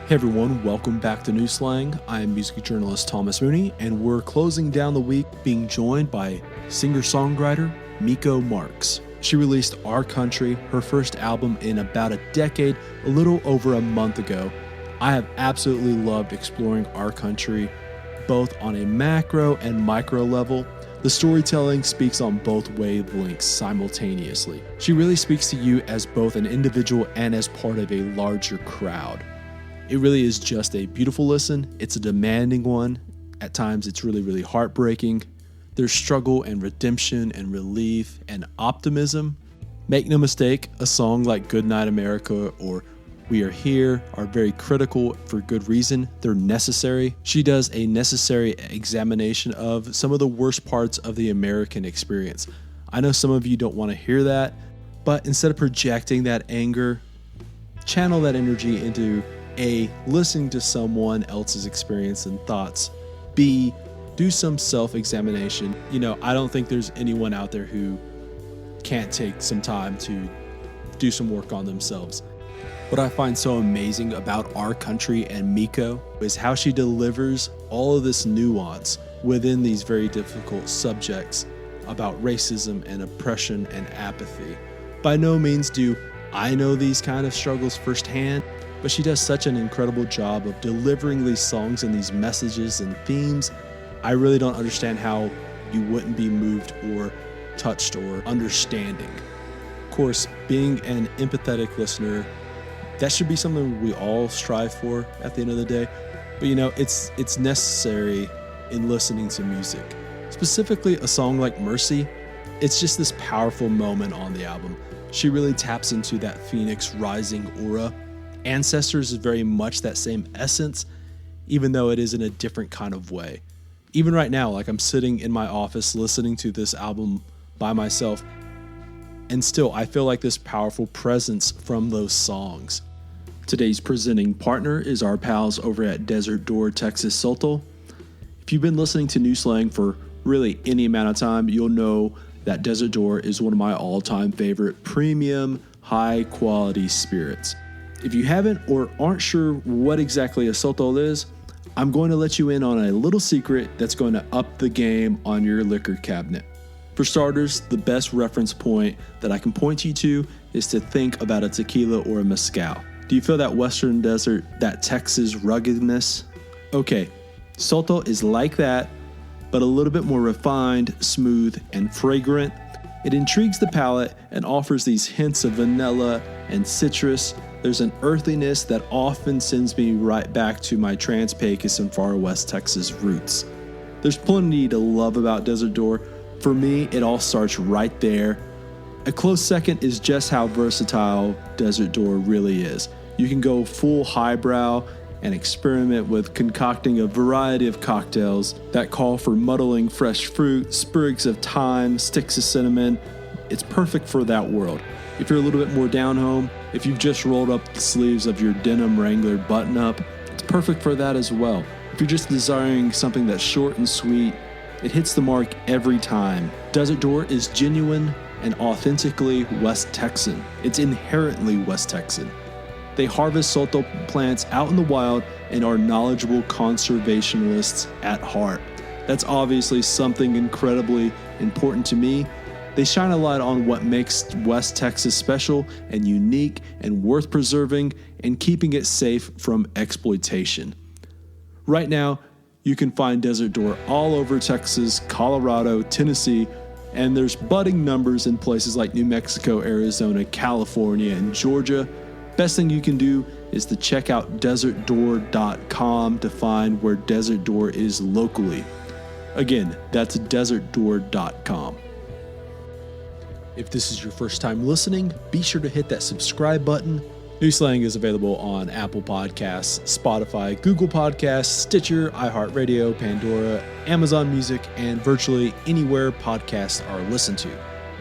Hey everyone, welcome back to New Slang. I am music journalist Thomas Mooney, and we're closing down the week being joined by singer-songwriter Miko Marks. She released Our Country, her first album in about a decade, a little over a month ago. I have absolutely loved exploring Our Country, both on a macro and micro level. The storytelling speaks on both wavelengths simultaneously. She really speaks to you as both an individual and as part of a larger crowd. It really is just a beautiful listen. It's a demanding one. At times, it's really heartbreaking. There's struggle and redemption and relief and optimism. Make no mistake, a song like Goodnight America or We Are Here are very critical for good reason. They're necessary. She does a necessary examination of some of the worst parts of the American experience. I know some of you don't want to hear that, but instead of projecting that anger, channel that energy into A, listening to someone else's experience and thoughts. B, do some self-examination. I don't think there's anyone out there who can't take some time to do some work on themselves. What I find so amazing about Our Country and Miko is how she delivers all of this nuance within these very difficult subjects about racism and oppression and apathy. By no means do I know these kind of struggles firsthand, but she does such an incredible job of delivering these songs and these messages and themes. I really don't understand how you wouldn't be moved or touched or understanding. Of course, being an empathetic listener, that should be something we all strive for at the end of the day. But it's necessary in listening to music. Specifically a song like Mercy, it's just this powerful moment on the album. She really taps into that Phoenix rising aura. Ancestors is very much that same essence, even though it is in a different kind of way. Even right now, like I'm sitting in my office listening to this album by myself, and still I feel like this powerful presence from those songs. Today's presenting partner is our pals over at Desert Door Texas Soto. If you've been listening to New Slang for really any amount of time, you'll know that Desert Door is one of my all-time favorite premium, high-quality spirits. If you haven't or aren't sure what exactly a Soto is, I'm going to let you in on a little secret that's going to up the game on your liquor cabinet. For starters, the best reference point that I can point you to is to think about a tequila or a mezcal. Do you feel that Western desert, that Texas ruggedness? Okay, Soto is like that, but a little bit more refined, smooth, and fragrant. It intrigues the palate and offers these hints of vanilla and citrus. There's an earthiness that often sends me right back to my Trans-Pecos and Far West Texas roots. There's plenty to love about Desert Door. For me, it all starts right there. A close second is just how versatile Desert Door really is. You can go full highbrow and experiment with concocting a variety of cocktails that call for muddling fresh fruit, sprigs of thyme, sticks of cinnamon. It's perfect for that world. If you're a little bit more down home, if you've just rolled up the sleeves of your denim Wrangler button-up, it's perfect for that as well. If you're just desiring something that's short and sweet, it hits the mark every time. Desert Door is genuine and authentically West Texan. It's inherently West Texan. They harvest Soto plants out in the wild and are knowledgeable conservationists at heart. That's obviously something incredibly important to me. They shine a light on what makes West Texas special and unique and worth preserving and keeping it safe from exploitation. Right now, you can find Desert Door all over Texas, Colorado, Tennessee, and there's budding numbers in places like New Mexico, Arizona, California, and Georgia. Best thing you can do is to check out desertdoor.com to find where Desert Door is locally. Again, that's desertdoor.com. If this is your first time listening, be sure to hit that subscribe button. New Slang is available on Apple Podcasts, Spotify, Google Podcasts, Stitcher, iHeartRadio, Pandora, Amazon Music, and virtually anywhere podcasts are listened to.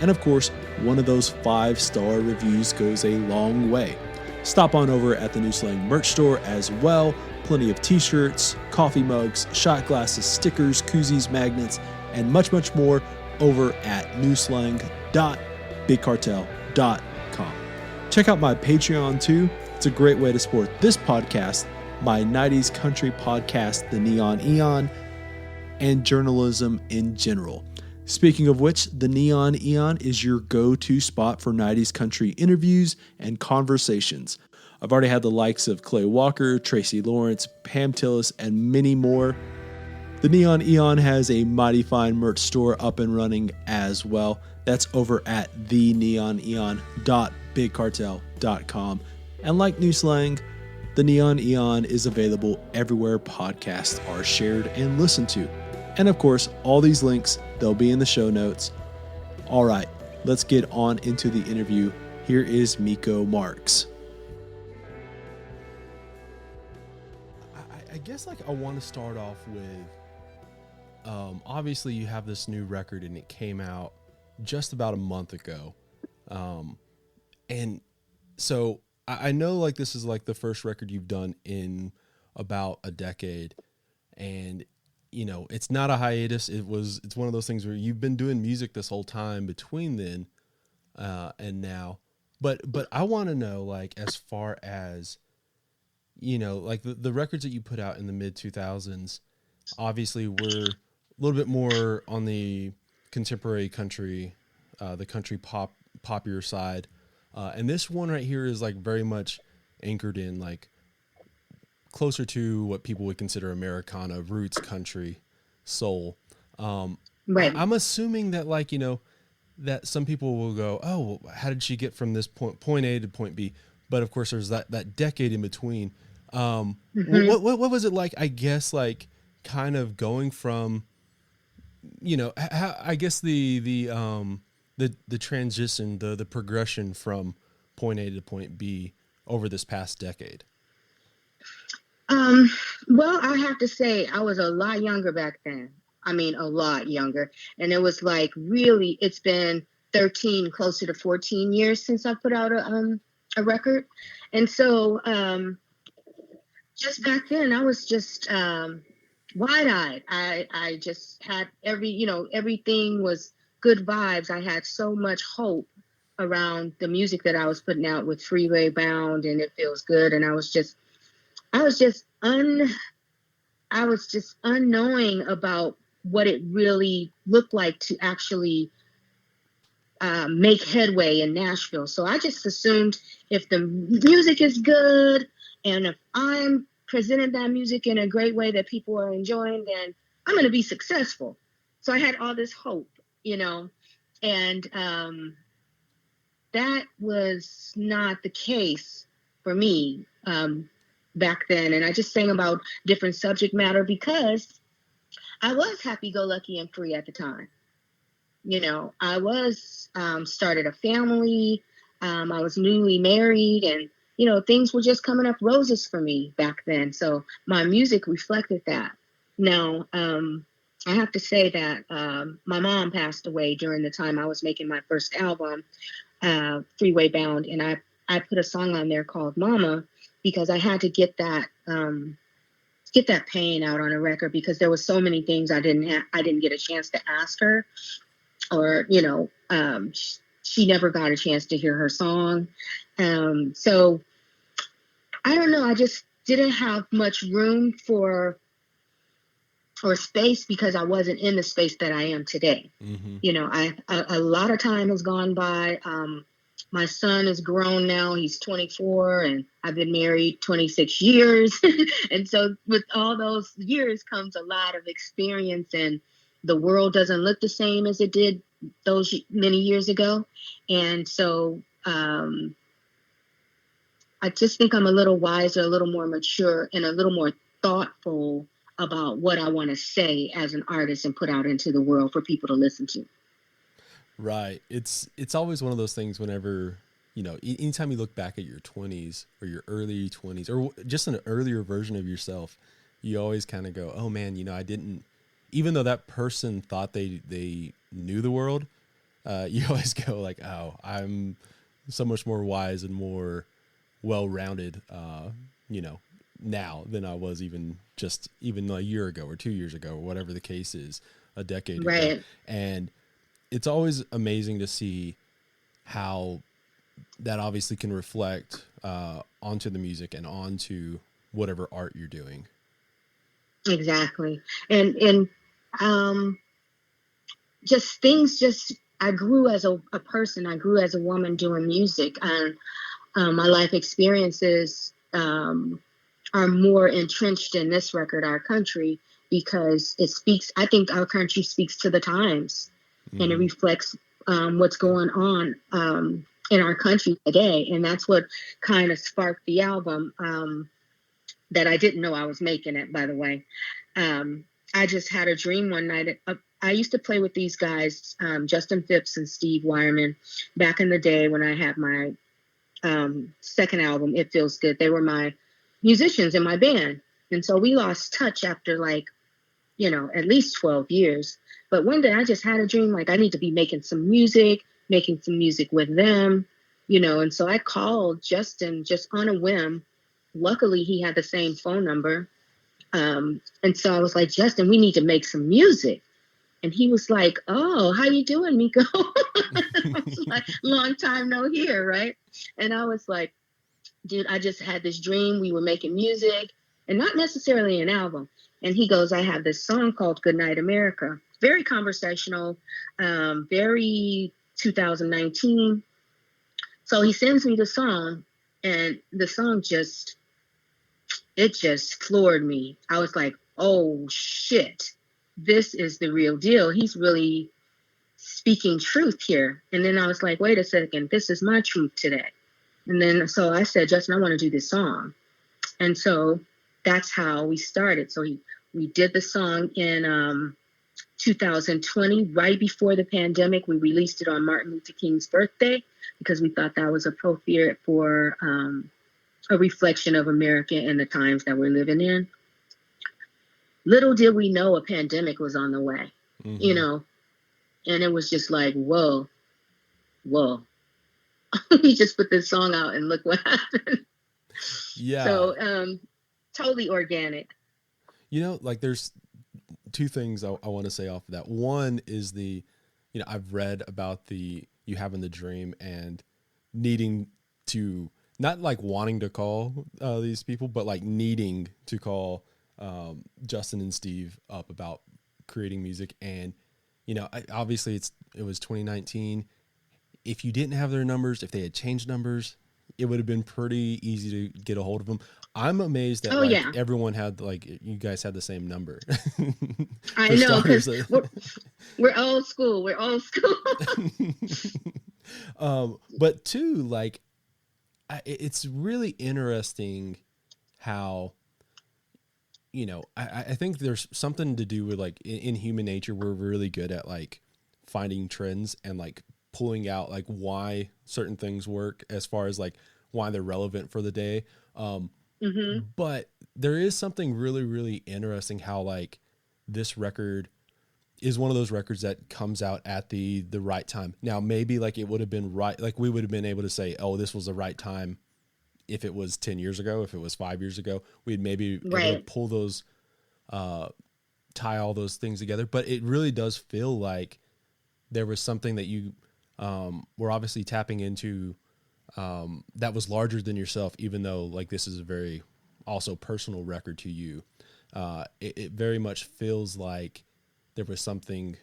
And of course, one of those 5-star reviews goes a long way. Stop on over at the New Slang merch store as well. Plenty of t-shirts, coffee mugs, shot glasses, stickers, koozies, magnets, and much more over at newslang.bigcartel.com. Check out my Patreon too. It's a great way to support this podcast my 90s country podcast, The Neon Eon, and journalism in general. Speaking of which, The Neon Eon is your go-to spot for 90s country interviews and conversations. I've already had the likes of Clay Walker, Tracy Lawrence, Pam Tillis, and many more. The Neon Eon has a mighty fine merch store up and running as well. That's over at theneoneon.bigcartel.com. And like New Slang, The Neon Eon is available everywhere podcasts are shared and listened to. And of course, all these links, they'll be in the show notes. All right, let's get on into the interview. Here is Miko Marks. I guess I want to start off with, obviously you have this new record and it came out just about a month ago. And so I know this is the first record you've done in about a decade, and it's not a hiatus. It's one of those things where you've been doing music this whole time between then, and now, but I want to know, as far as, the records that you put out in the mid 2000s, obviously were a little bit more on the contemporary country, the country popular side. And this one right here is very much anchored in closer to what people would consider Americana, roots country, soul. Right. I'm assuming that that some people will go, oh, well, how did she get from this point A to point B? But of course there's that decade in between. What was it like, I guess, kind of going from, how, I guess the transition, the progression from point A to point B over this past decade? Well, I have to say I was a lot younger back then. I mean, a lot younger. And it was really, it's been 13, closer to 14 years since I put out a record. And so, just back then I was just, wide-eyed. I just had everything was good vibes. I had so much hope around the music that I was putting out with Freeway Bound and It Feels Good. And I was just unknowing about what it really looked like to actually make headway in Nashville. So I just assumed if the music is good and if I'm presenting that music in a great way that people are enjoying, then I'm going to be successful. So I had all this hope, and that was not the case for me back then. And I just sang about different subject matter because I was happy-go-lucky and free at the time. I was started a family. I was newly married, and things were just coming up roses for me back then. So my music reflected that. Now, I have to say that my mom passed away during the time I was making my first album, Freeway Bound, and I put a song on there called Mama because I had to get that pain out on a record because there were so many things I didn't get a chance to ask her, or she never got a chance to hear her song. So I don't know. I just didn't have much room for space because I wasn't in the space that I am today. Mm-hmm. A lot of time has gone by. My son is grown now. He's 24 and I've been married 26 years. And so with all those years comes a lot of experience, and the world doesn't look the same as it did those many years ago. And so I just think I'm a little wiser, a little more mature, and a little more thoughtful about what I want to say as an artist and put out into the world for people to listen to. Right. It's always one of those things whenever, anytime you look back at your 20s or your early 20s or just an earlier version of yourself, you always kind of go, oh man, I didn't, even though that person thought they knew the world, you always go oh, I'm so much more wise and more well-rounded, now than I was even a year ago or 2 years ago or whatever the case is, a decade ago. And it's always amazing to see how that obviously can reflect onto the music and onto whatever art you're doing. Exactly. And um just things just I grew as a person. I grew as a woman doing music, and my life experiences are more entrenched in this record, Our Country, because it speaks. I think Our Country speaks to the times, and it reflects what's going on in our country today, and that's what kind of sparked the album. That I didn't know I was making it, by the way. I just had a dream one night. I used to play with these guys, Justin Phipps and Steve Wyman, back in the day when I had my second album, It Feels Good. They were my musicians in my band. And so we lost touch after like, at least 12 years. But one day I just had a dream, like I need to be making some music with them, and so I called Justin just on a whim. Luckily, he had the same phone number. And so I was like, Justin, we need to make some music. And he was like, oh, how you doing, Miko? I was like, long time no hear, right? And I was like, dude, I just had this dream. We were making music and not necessarily an album. And he goes, I have this song called Goodnight America. Very conversational, very 2019. So he sends me the song, and the song just floored me. I was like, oh shit, this is the real deal. He's really speaking truth here. And then I was like, wait a second, this is my truth today. And then so I said, Justin, I want to do this song. And so that's how we started. So we did the song in 2020, right before the pandemic. We released it on Martin Luther King's birthday because we thought that was appropriate for a reflection of America and the times that we're living in. Little did we know a pandemic was on the way, and it was just like, whoa. We just put this song out and look what happened. Yeah. So totally organic. Like there's two things I want to say off of that. One is I've read about you having the dream and needing to, not like wanting to call these people, but like needing to call Justin and Steve up about creating music. And, obviously it was 2019. If you didn't have their numbers, if they had changed numbers, it would have been pretty easy to get a hold of them. I'm amazed that everyone had you guys had the same number. I know, because we're old school. We're old school. But two, it's really interesting how, I think there's something to do with in human nature, we're really good at finding trends and pulling out why certain things work as far as why they're relevant for the day. But there is something really, really interesting how this record is one of those records that comes out at the right time. Now, maybe it would have been right. We would have been able to say, oh, this was the right time. If it was 10 years ago, if it was 5 years ago, we'd maybe able to pull those, tie all those things together. But it really does feel like there was something that you were obviously tapping into that was larger than yourself, even though this is a very also personal record to you. It very much feels like there was something,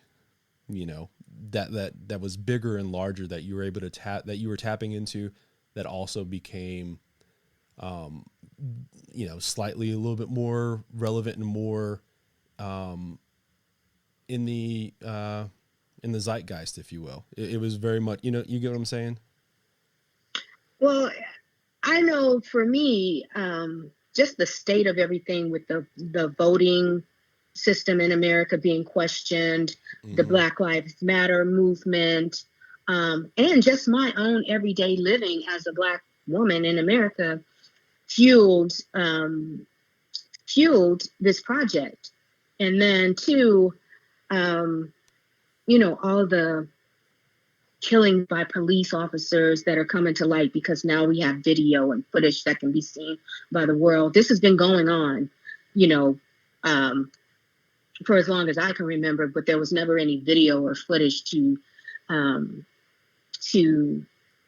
that was bigger and larger that you were able to that you were tapping into, that also became, slightly a little bit more relevant and more in the zeitgeist, if you will. It was very much, you get what I'm saying? Well, I know for me, just the state of everything with the voting system in America being questioned, the Black Lives Matter movement, and just my own everyday living as a Black woman in America fueled this project. And then two, all the killing by police officers that are coming to light because now we have video and footage that can be seen by the world. This has been going on, for as long as I can remember, but there was never any video or footage to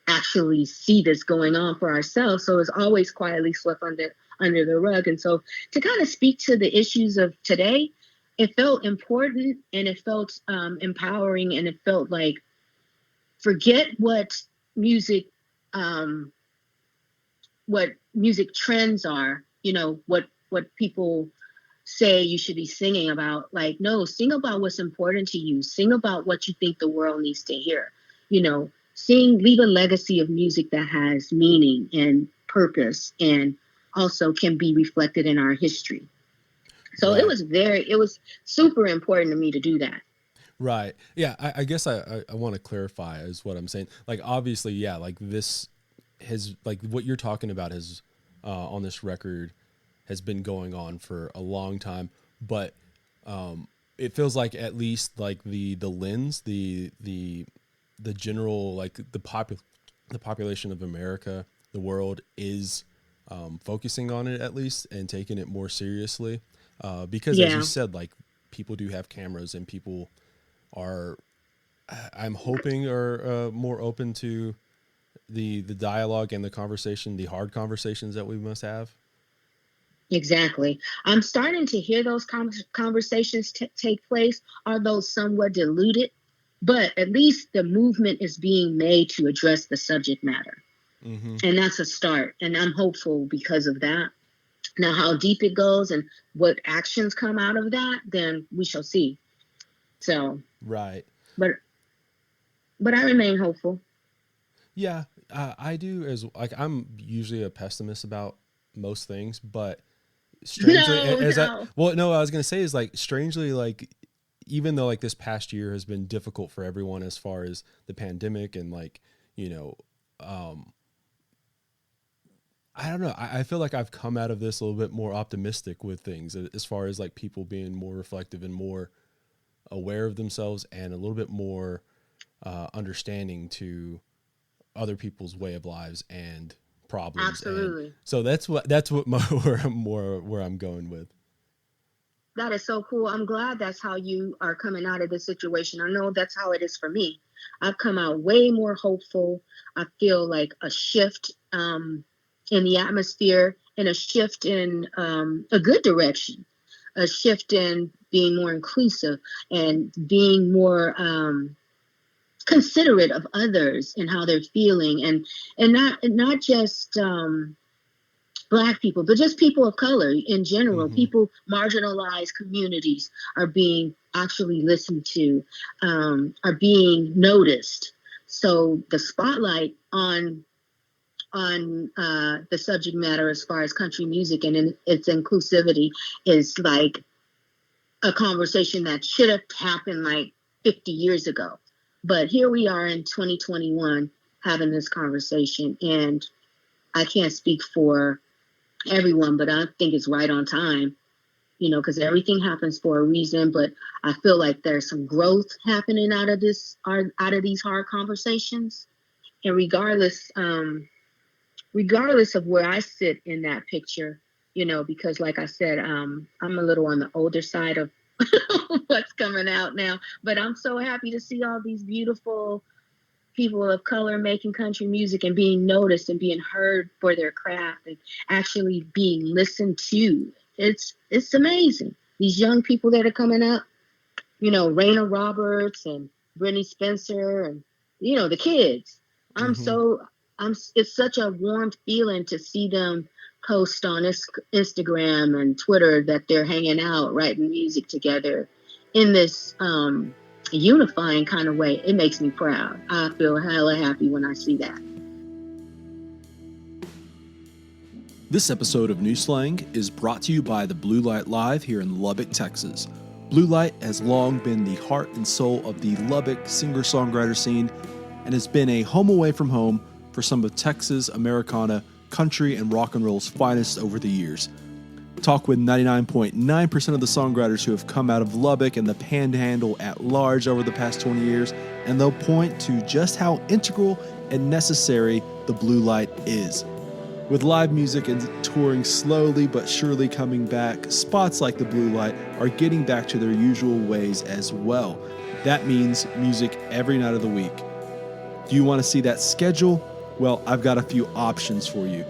actually see this going on for ourselves. So it's always quietly swept under the rug. And so to kind of speak to the issues of today, it felt important, and it felt empowering, and it felt like, forget music um, what music trends are, what people say you should be singing about. Like, no, sing about what's important to you. Sing about what you think the world needs to hear. Leave a legacy of music that has meaning and purpose, and also can be reflected in our history. So Right. it was super important to me to do that. Right. Yeah. I guess I want to clarify is what I'm saying. Like, obviously, yeah, like this has, like what you're talking about has on this record has been going on for a long time, but it feels like at least like the lens, the general, like the population of America, the world is focusing on it at least and taking it more seriously. Because as you Yeah, said, like people do have cameras and people are, I'm hoping, are more open to the dialogue and the conversation, the hard conversations that we must have. exactly. I'm starting to hear those conversations take place, although somewhat diluted, but at least the movement is being made to address the subject matter. Mm-hmm. And that's a start. And I'm hopeful because of that. Now, how deep it goes and what actions come out of that, then we shall see. So, Right. but I remain hopeful. Yeah, I do, as like I'm usually a pessimist about most things, but strangely, No, as I no. well, no, I was gonna say is like strangely, like even though like this past year has been difficult for everyone as far as the pandemic and like you know, um, I don't know, I feel like I've come out of this a little bit more optimistic with things as far as like people being more reflective and more aware of themselves and a little bit more understanding to other people's way of lives and problems. And Absolutely. so that's what where I'm going with. That is so cool. I'm glad that's how you are coming out of this situation. I know that's how it is for me. I've come out way more hopeful. I feel like a shift in the atmosphere, and a shift in a good direction, a shift in being more inclusive and being more considerate of others and how they're feeling, and not just Black people, but just people of color in general. Mm-hmm. People, marginalized communities are being actually listened to, are being noticed. So the spotlight on the subject matter as far as country music and its inclusivity is like a conversation that should have happened like 50 years ago. But here we are in 2021 having this conversation, and I can't speak for everyone, but I think it's right on time, because everything happens for a reason. But I feel like there's some growth happening out of these hard conversations. And regardless of where I sit in that picture, because like I said, I'm a little on the older side of what's coming out now, but I'm so happy to see all these beautiful people of color making country music and being noticed and being heard for their craft and actually being listened to. It's amazing. These young people that are coming up, Raina Roberts and Brittany Spencer and the kids. I'm Mm-hmm. so I'm it's such a warm feeling to see them post on Instagram and Twitter that they're hanging out, writing music together in this unifying kind of way. It makes me proud. I feel hella happy when I see that. This episode of New Slang is brought to you by the Blue Light Live here in Lubbock, Texas. Blue Light has long been the heart and soul of the Lubbock singer-songwriter scene and has been a home away from home for some of Texas, Americana, country, and rock and roll's finest over the years. Talk with 99.9% of the songwriters who have come out of Lubbock and the Panhandle at large over the past 20 years, and they'll point to just how integral and necessary the Blue Light is. With live music and touring slowly but surely coming back, spots like the Blue Light are getting back to their usual ways as well. That means music every night of the week. Do you want to see that schedule? Well, I've got a few options for you.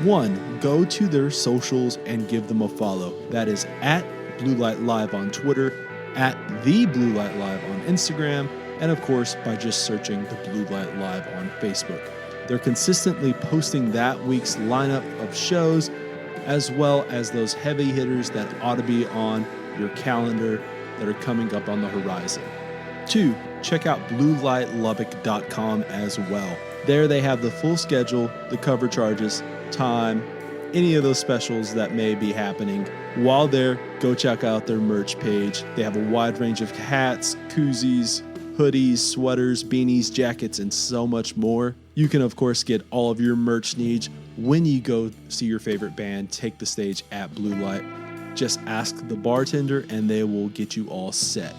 One, go to their socials and give them a follow. That is at Blue Light Live on Twitter, at The Blue Light Live on Instagram, and of course by just searching The Blue Light Live on Facebook. They're consistently posting that week's lineup of shows, as well as those heavy hitters that ought to be on your calendar that are coming up on the horizon. 2, check out bluelightlubbock.com as well. There they have the full schedule, the cover charges, time, any of those specials that may be happening. While there, go check out their merch page. They have a wide range of hats, koozies, hoodies, sweaters, beanies, jackets, and so much more. You can, of course, get all of your merch needs when you go see your favorite band take the stage at Blue Light. Just ask the bartender and they will get you all set.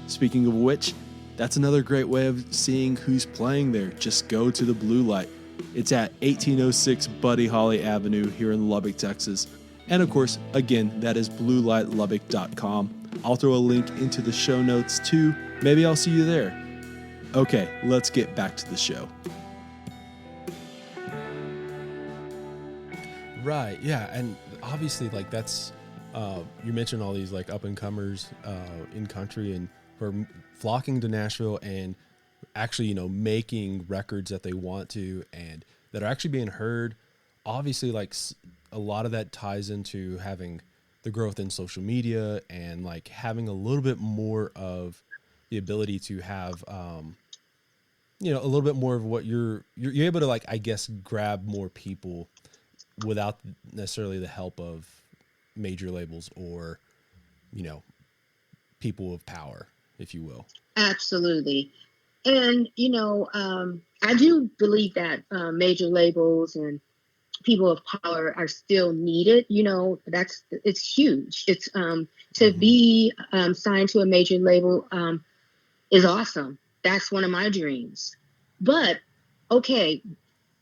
Speaking of which, that's another great way of seeing who's playing there. Just go to the Blue Light. It's at 1806 Buddy Holly Avenue here in Lubbock, Texas. And of course, again, that is bluelightlubbock.com. I'll throw a link into the show notes too. Maybe I'll see you there. Okay, let's get back to the show. Right, yeah, and obviously, like, that's, you mentioned all these, like, up-and-comers in country and who are flocking to Nashville and actually, you know, making records that they want to and that are actually being heard. Obviously, like, a lot of that ties into having the growth in social media and, like, having a little bit more of the ability to have, you know, a little bit more of what you're able to, like, I guess, grab more people without necessarily the help of major labels or, you know, people of power, if you will. Absolutely. And, you know, I do believe that major labels and people of power are still needed. You know, it's huge. It's to be signed to a major label is awesome. That's one of my dreams. But, okay,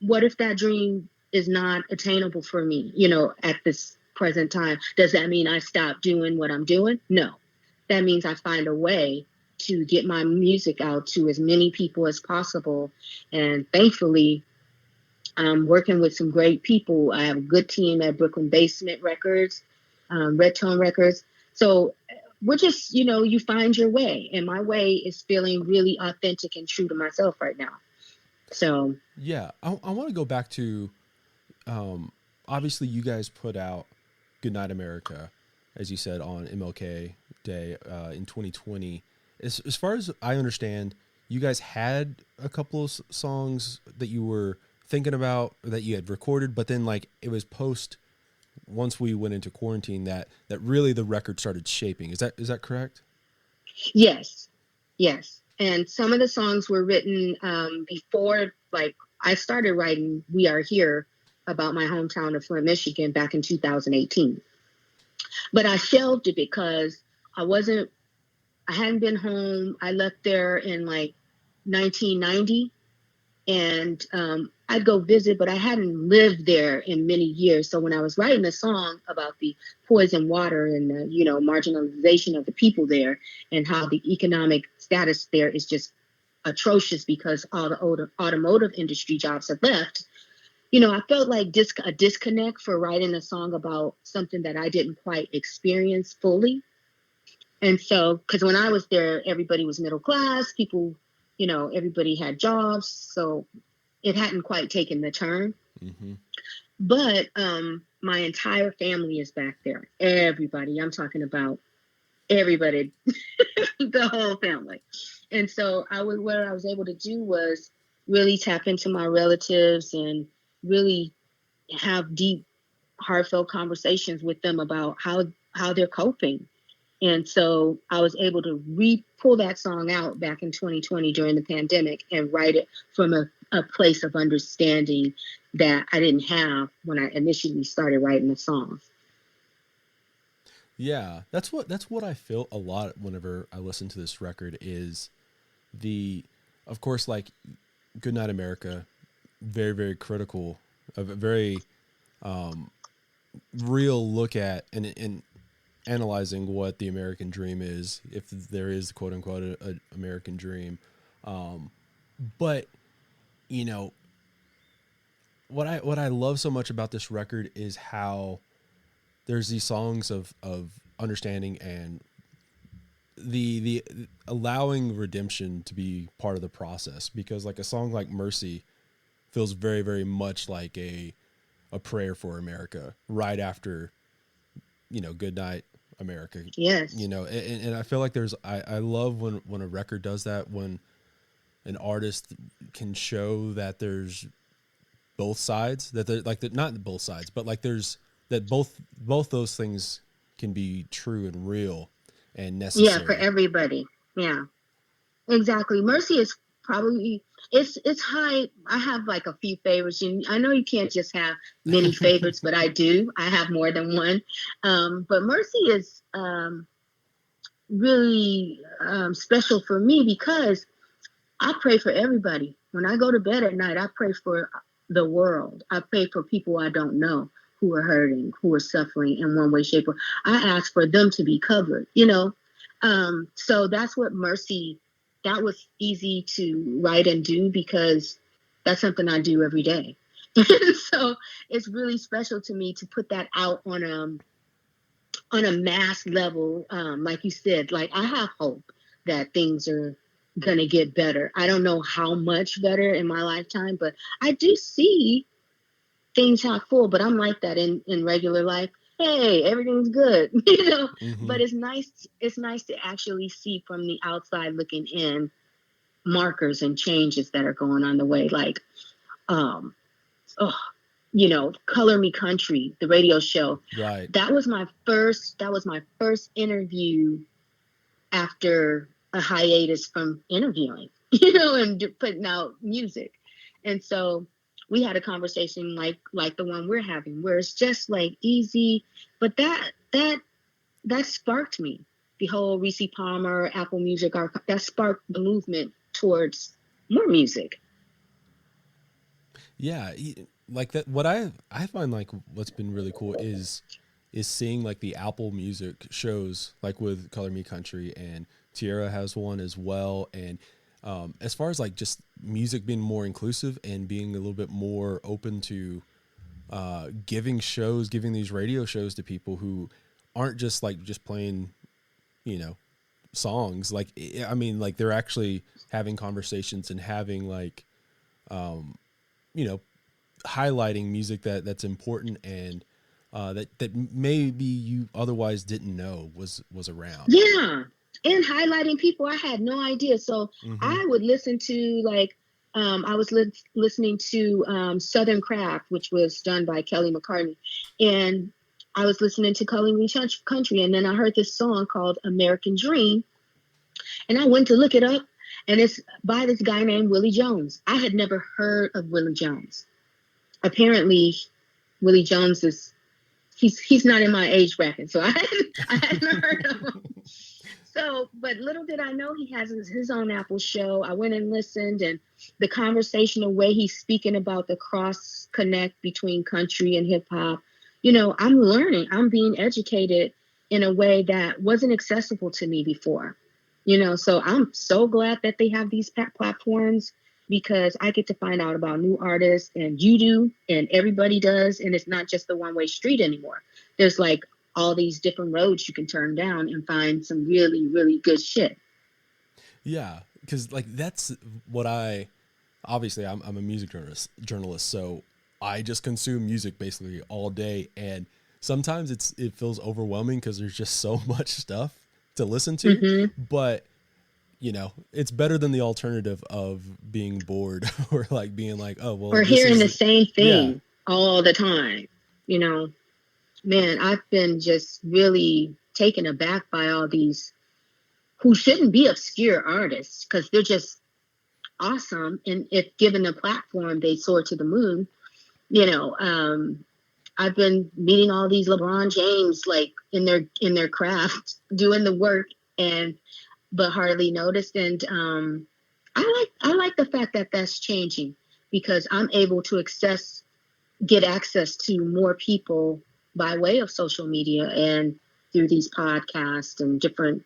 what if that dream is not attainable for me, you know, at this present time? Does that mean I stop doing what I'm doing? No. That means I find a way to get my music out to as many people as possible. And thankfully, I'm working with some great people. I have a good team at Brooklyn Basement Records, Red Tone Records. So we're just, you know, you find your way. And my way is feeling really authentic and true to myself right now. So yeah, I want to go back to, obviously you guys put out Goodnight America, as you said, on MLK Day in 2020. As far as I understand, you guys had a couple of songs that you were thinking about that you had recorded, but then, like, it was once we went into quarantine that really the record started shaping. Is that correct? Yes. And some of the songs were written before, like, I started writing We Are Here about my hometown of Flint, Michigan back in 2018. But I shelved it because I hadn't been home. I left there in like 1990 and I'd go visit, but I hadn't lived there in many years. So when I was writing a song about the poison water and the, you know, marginalization of the people there and how the economic status there is just atrocious because all the automotive industry jobs have left, you know, I felt like a disconnect for writing a song about something that I didn't quite experience fully. And so, because when I was there, everybody was middle class, people, you know, everybody had jobs. So it hadn't quite taken the turn. Mm-hmm. But my entire family is back there. Everybody, I'm talking about everybody, the whole family. And so what I was able to do was really tap into my relatives and really have deep, heartfelt conversations with them about how they're coping. And so I was able to pull that song out back in 2020 during the pandemic and write it from a place of understanding that I didn't have when I initially started writing the songs. Yeah, that's what I feel a lot whenever I listen to this record is of course, like Goodnight America, very, very critical, a very real look at and analyzing what the American dream is, if there is, quote unquote, an American dream. But, you know, what I love so much about this record is how there's these songs of understanding and the allowing redemption to be part of the process, because like a song like Mercy feels very, very much like a prayer for America right after, Good Night America. Yes. And I feel like I love when a record does that, when an artist can show that there's both sides, that they're like, not both sides, but like there's that both those things can be true and real and necessary. Yeah, for everybody. Yeah, exactly. Mercy is probably, it's high. I have like a few favorites. I know you can't just have many favorites, but I do. I have more than one. But Mercy is really special for me because I pray for everybody. When I go to bed at night, I pray for the world. I pray for people I don't know who are hurting, who are suffering in one way, shape, or I ask for them to be covered, So that's what Mercy, that was easy to write and do because that's something I do every day. So it's really special to me to put that out on a mass level. Like you said, like I have hope that things are going to get better. I don't know how much better in my lifetime, but I do see things half full, but I'm like that in regular life. Hey, everything's good, Mm-hmm. But it's nice to actually see from the outside looking in markers and changes that are going on the way. Like, Color Me Country, the radio show. Right. That was my first interview after a hiatus from interviewing, and putting out music. And so we had a conversation like the one we're having, where it's just like easy, but that sparked me. The whole Reese Palmer, Apple Music, that sparked the movement towards more music. Yeah, like that. What I find like what's been really cool is seeing like the Apple Music shows, like with Color Me Country, and Tierra has one as well. And as far as like just music being more inclusive and being a little bit more open to giving these radio shows to people who aren't just playing, songs. Like, I mean, like they're actually having conversations and having like, highlighting music that's important and that maybe you otherwise didn't know was around. Yeah. And highlighting people I had no idea. So I would listen to I was listening to Southern Craft, which was done by Kelly McCartney. And I was listening to Color Me Country. And then I heard this song called American Dream. And I went to look it up. And it's by this guy named Willie Jones. I had never heard of Willie Jones. Apparently, Willie Jones he's not in my age bracket. So I hadn't heard of him. So, but little did I know he has his own Apple show. I went and listened, and the conversational way he's speaking about the cross connect between country and hip hop, I'm learning. I'm being educated in a way that wasn't accessible to me before, So I'm so glad that they have these platforms because I get to find out about new artists, and you do, and everybody does. And it's not just the one-way street anymore. There's like all these different roads you can turn down and find some really, really good shit. Yeah, because like that's what obviously I'm a music journalist, so I just consume music basically all day, and sometimes it feels overwhelming because there's just so much stuff to listen to, but it's better than the alternative of being bored or like being like, oh well, or hearing the same thing all the time. Man, I've been just really taken aback by all these who shouldn't be obscure artists because they're just awesome. And if given a platform, they soar to the moon. I've been meeting all these LeBron James, like in their craft, doing the work but hardly noticed. And I like the fact that that's changing because I'm able to get access to more people by way of social media and through these podcasts and different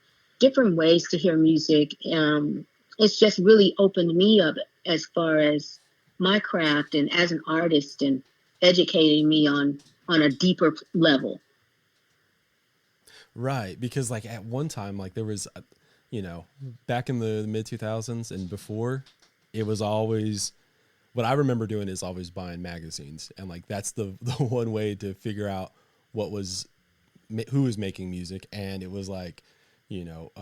ways to hear music. It's just really opened me up as far as my craft and as an artist and educating me on a deeper level. Right, because like at one time, like there was, back in the mid 2000s and before, it was always what I remember doing is always buying magazines, and like that's the the one way to figure out what was who was making music, and it was like, you know,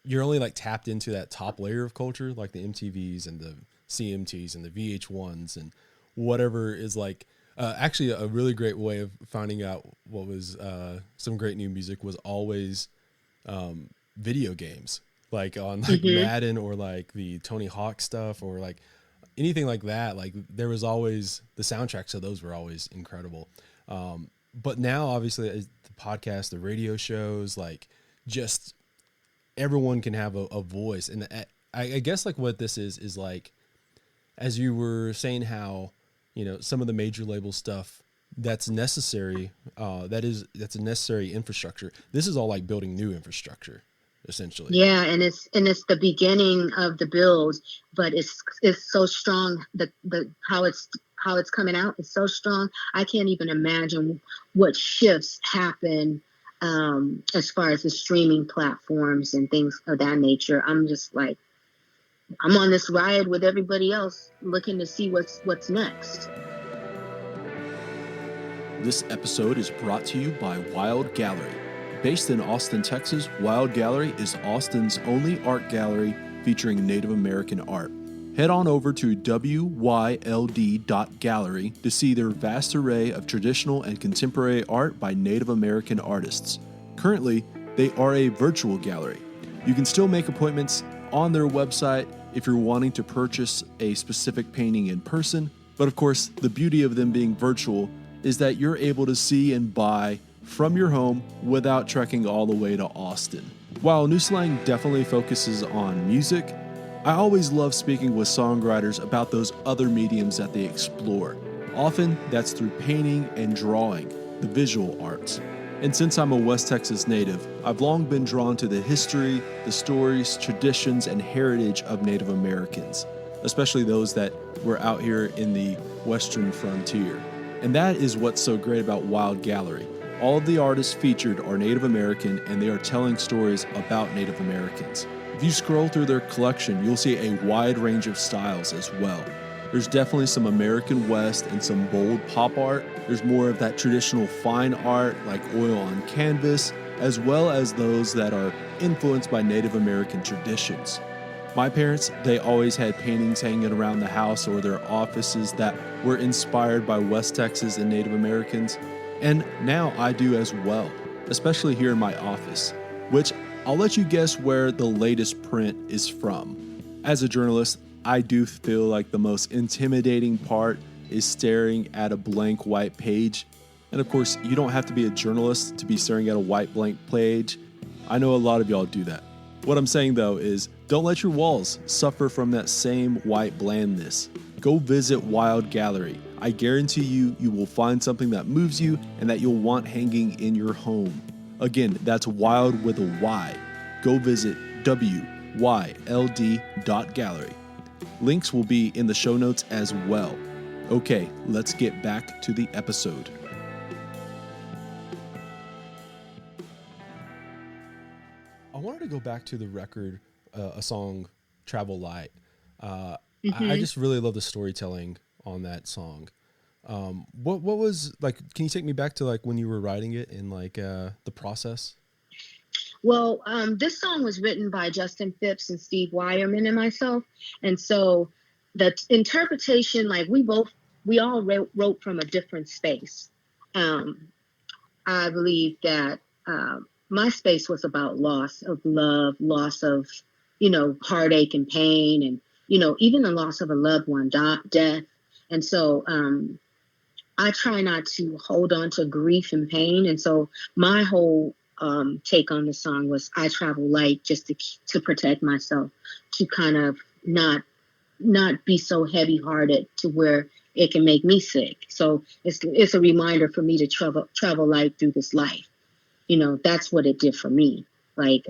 you're only like tapped into that top layer of culture, like the MTVs and the CMTs and the VH1s and whatever is like. Actually, a really great way of finding out what was some great new music was always video games, like on like Madden or like the Tony Hawk stuff or like anything like that. Like there was always the soundtracks of those were always incredible. But now, obviously, the podcast, the radio shows, like just everyone can have a voice. And I guess like what this is like, as you were saying, how some of the major label stuff that's necessary, that's a necessary infrastructure. This is all like building new infrastructure, essentially. Yeah, and it's the beginning of the build, but it's so strong. The how it's coming out is so strong. I can't even imagine what shifts happen as far as the streaming platforms and things of that nature. I'm just like, I'm on this ride with everybody else, looking to see what's next. This episode is brought to you by Wild Gallery. Based in Austin, Texas, Wild Gallery is Austin's only art gallery featuring Native American art. Head on over to wyld.gallery to see their vast array of traditional and contemporary art by Native American artists. Currently, they are a virtual gallery. You can still make appointments on their website if you're wanting to purchase a specific painting in person, but of course, the beauty of them being virtual is that you're able to see and buy from your home without trekking all the way to Austin. While New Slang definitely focuses on music, I always love speaking with songwriters about those other mediums that they explore. Often, that's through painting and drawing, the visual arts. And since I'm a West Texas native, I've long been drawn to the history, the stories, traditions, and heritage of Native Americans, especially those that were out here in the Western frontier. And that is what's so great about Wild Gallery. All of the artists featured are Native American, and they are telling stories about Native Americans. If you scroll through their collection, you'll see a wide range of styles as well. There's definitely some American West and some bold pop art. There's more of that traditional fine art like oil on canvas, as well as those that are influenced by Native American traditions. My parents, they always had paintings hanging around the house or their offices that were inspired by West Texas and Native Americans. And now I do as well, especially here in my office, which I'll let you guess where the latest print is from. As a journalist, I do feel like the most intimidating part is staring at a blank white page. And of course, you don't have to be a journalist to be staring at a white blank page. I know a lot of y'all do that. What I'm saying though is don't let your walls suffer from that same white blandness. Go visit Wild Gallery. I guarantee you will find something that moves you and that you'll want hanging in your home. Again, that's Wild with a Y. Go visit wyld.gallery. Links will be in the show notes as well. Okay, let's get back to the episode. I wanted to go back to the record, a song, Travel Light. I just really love the storytelling on that song. What was like? Can you take me back to like when you were writing it and like the process? Well, this song was written by Justin Phipps and Steve Wyerman and myself, and so the interpretation, like we all wrote from a different space. I believe that my space was about loss of love, loss of heartache and pain, and even the loss of a loved one, death, and so I try not to hold on to grief and pain, and so my whole take on the song was I travel light just to protect myself, to kind of not be so heavy hearted to where it can make me sick. So it's a reminder for me to travel light through this life. That's what it did for me. Like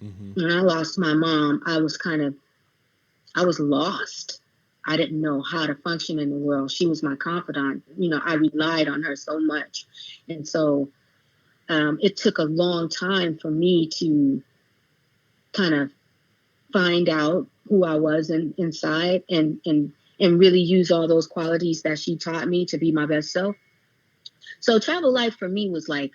when I lost my mom, I was lost. I didn't know how to function in the world. She was my confidant. You know, I relied on her so much. And so it took a long time for me to kind of find out who I was inside and really use all those qualities that she taught me to be my best self. So travel life for me was like,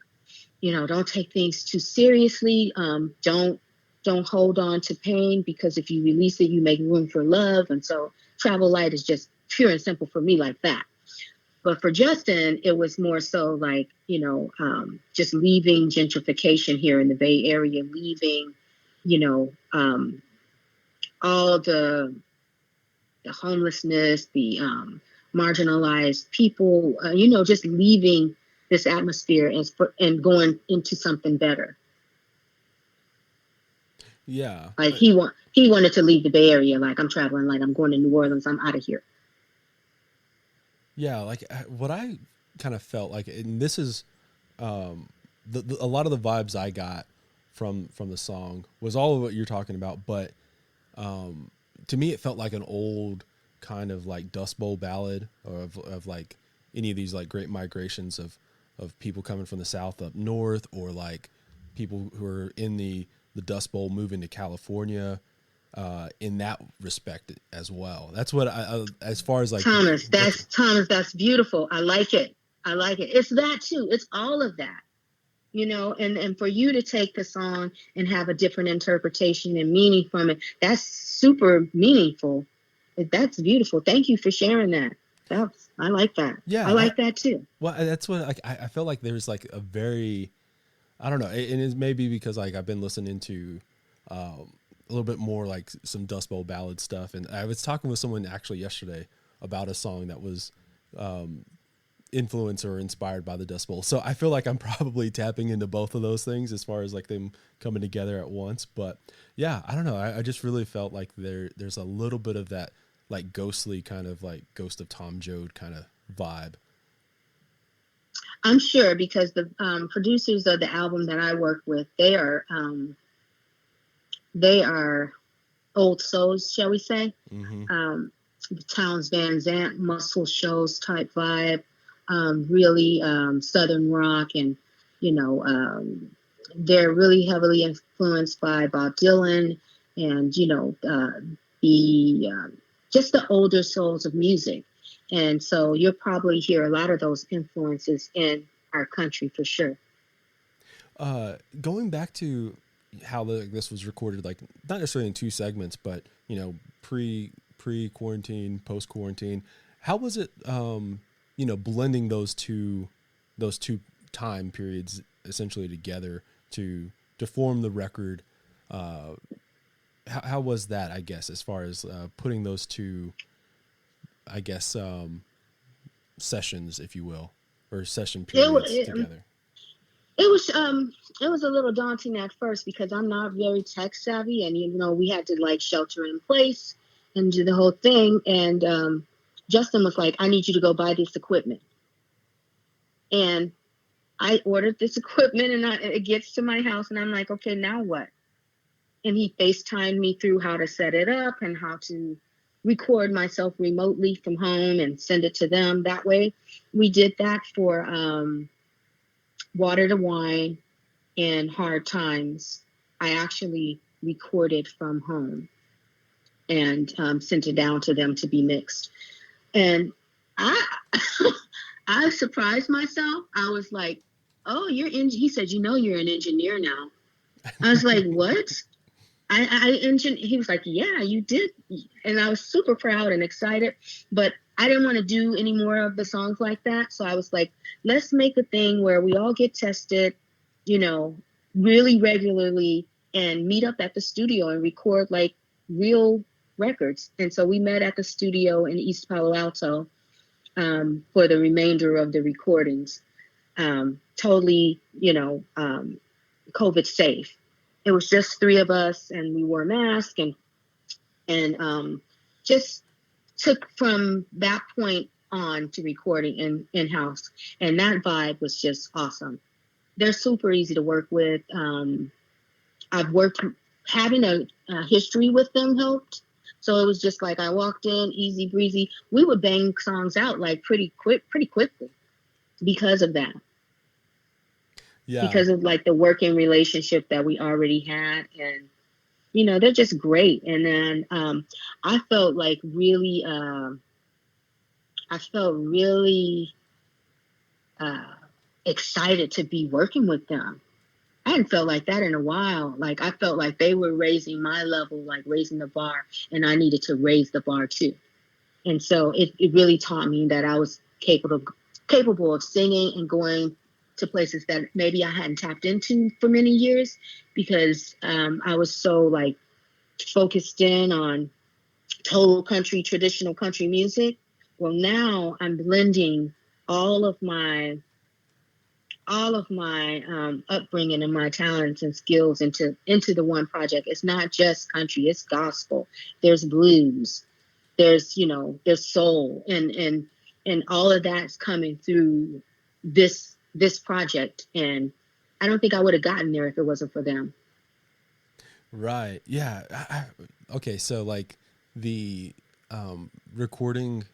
you know, don't take things too seriously. Don't hold on to pain, because if you release it, you make room for love. And so travel light is just pure and simple for me like that. But for Justin, it was more so like, you know, just leaving gentrification here in the Bay Area, leaving, you know, all the homelessness, the marginalized people, you know, just leaving this atmosphere and going into something better. Yeah. Like he wanted to leave the Bay Area. Like, I'm traveling, like I'm going to New Orleans. I'm out of here. Yeah. Like what I kind of felt like, and this is a lot of the vibes I got from the song was all of what you're talking about. But to me, it felt like an old kind of like Dust Bowl ballad of like any of these like great migrations of people coming from the South up north, or like people who are in the Dust Bowl moving to California, in that respect as well. That's what I as far as like Thomas, that's beautiful. I like it. It's that too. It's all of that, you know, and for you to take the song and have a different interpretation and meaning from it, that's super meaningful. That's beautiful. Thank you for sharing that. I like that. Yeah, I like that too. Well, that's what like I feel like there's like a very, I don't know, and it may be because like I've been listening to a little bit more like some Dust Bowl ballad stuff, and I was talking with someone actually yesterday about a song that was influenced or inspired by the Dust Bowl. So I feel like I'm probably tapping into both of those things as far as like them coming together at once. But yeah, I don't know. I just really felt like there's a little bit of that like ghostly kind of like Ghost of Tom Joad kind of vibe. I'm sure, because the producers of the album that I work with, they are old souls, shall we say? Mm-hmm. The Townes Van Zandt Muscle Shoals type vibe, really Southern rock, and you know, they're really heavily influenced by Bob Dylan, and you know, just the older souls of music. And so you'll probably hear a lot of those influences in our country for sure. Going back to how this was recorded, like not necessarily in two segments, but you know, pre-quarantine, post-quarantine, how was it, you know, blending those two time periods essentially together to form the record? How was that, I guess, as far as putting those two, I guess, sessions, if you will, or session periods together? It was a little daunting at first, because I'm not very tech savvy, and you know, we had to like shelter in place and do the whole thing. And Justin was like, "I need you to go buy this equipment." And I ordered this equipment, and it gets to my house, and I'm like, "Okay, now what?" And he FaceTimed me through how to set it up and how to record myself remotely from home and send it to them that way. We did that for Water to Wine and Hard Times. I actually recorded from home and sent it down to them to be mixed. And I surprised myself. I was like, "Oh, he said, you know, you're an engineer now." I was like, "What?" He was like, "Yeah, you did." And I was super proud and excited, but I didn't want to do any more of the songs like that. So I was like, let's make a thing where we all get tested, you know, really regularly, and meet up at the studio and record like real records. And so we met at the studio in East Palo Alto for the remainder of the recordings. Totally, you know, COVID safe. It was just three of us, and we wore masks and just took from that point on to recording in-house. And that vibe was just awesome. They're super easy to work with. Having a history with them helped. So it was just like I walked in, easy breezy. We would bang songs out like pretty quickly because of that. Yeah. Because of like the working relationship that we already had. And, you know, they're just great. And then I felt like really, I felt really excited to be working with them. I hadn't felt like that in a while. Like I felt like they were raising my level, like raising the bar, and I needed to raise the bar too. And so it really taught me that I was capable of singing and going to places that maybe I hadn't tapped into for many years, because I was so like focused in on total country, traditional country music. Well, now I'm blending all of my upbringing and my talents and skills into the one project. It's not just country; it's gospel. There's blues. There's, you know, there's soul, and all of that's coming through this project. And I don't think I would have gotten there if it wasn't for them. Right. Yeah. Okay. So like the recording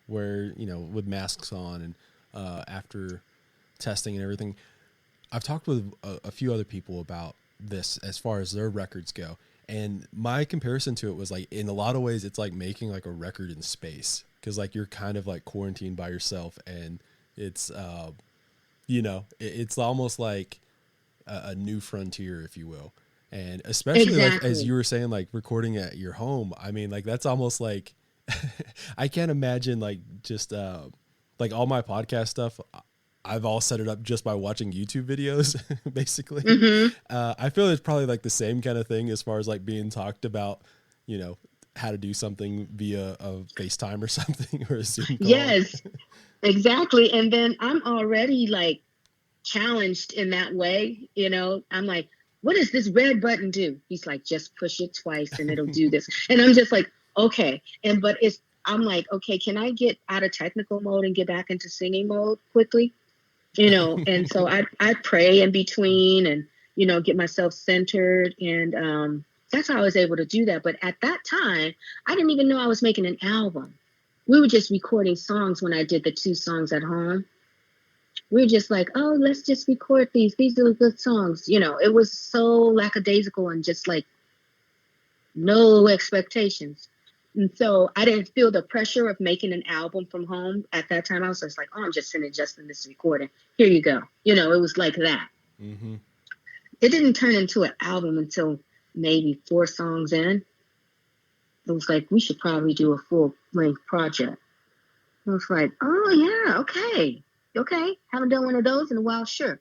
where, you know, with masks on and after testing and everything, I've talked with a few other people about this as far as their records go. And my comparison to it was like, in a lot of ways, it's like making like a record in space. Cause like you're kind of like quarantined by yourself, and it's, you know, it's almost like a new frontier, if you will. And especially like, as you were saying, like recording at your home, I mean, like that's almost like, I can't imagine like just, like all my podcast stuff, I've all set it up just by watching YouTube videos, basically. Mm-hmm. I feel it's probably like the same kind of thing as far as like being talked about, you know, how to do something via a FaceTime or something, or a Zoom call. Yes, exactly. And then I'm already like challenged in that way. You know, I'm like, what does this red button do? He's like, just push it twice and it'll do this. And I'm just like, okay. But I'm like, okay, can I get out of technical mode and get back into singing mode quickly? You know, and so I pray in between and, you know, get myself centered. And that's how I was able to do that. But at that time, I didn't even know I was making an album. We were just recording songs when I did the 2 songs at home. We were just like, oh, let's just record these. These are good songs. You know, it was so lackadaisical and just like no expectations. And so I didn't feel the pressure of making an album from home at that time. I was just like, oh, I'm just sending Justin this recording. Here you go. You know, it was like that. Mm-hmm. It didn't turn into an album until maybe 4 songs in. It was like, we should probably do a full-length project. I was like, oh, yeah, okay. Okay. Haven't done one of those in a while. Sure.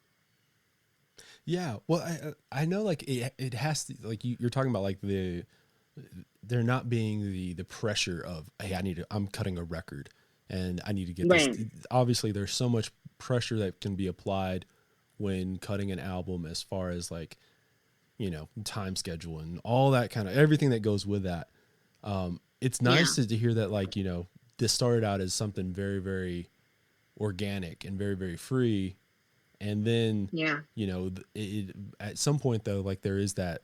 Yeah. Well, I know like it has to, like you're talking about like there not being the pressure of, hey, I'm cutting a record and I need to get Right. this. Obviously there's so much pressure that can be applied when cutting an album, as far as like, you know, time schedule and all that kind of everything that goes with that. It's nice to hear that, like, you know, this started out as something very, very organic and very, very free. And then, you know, at some point though, like there is the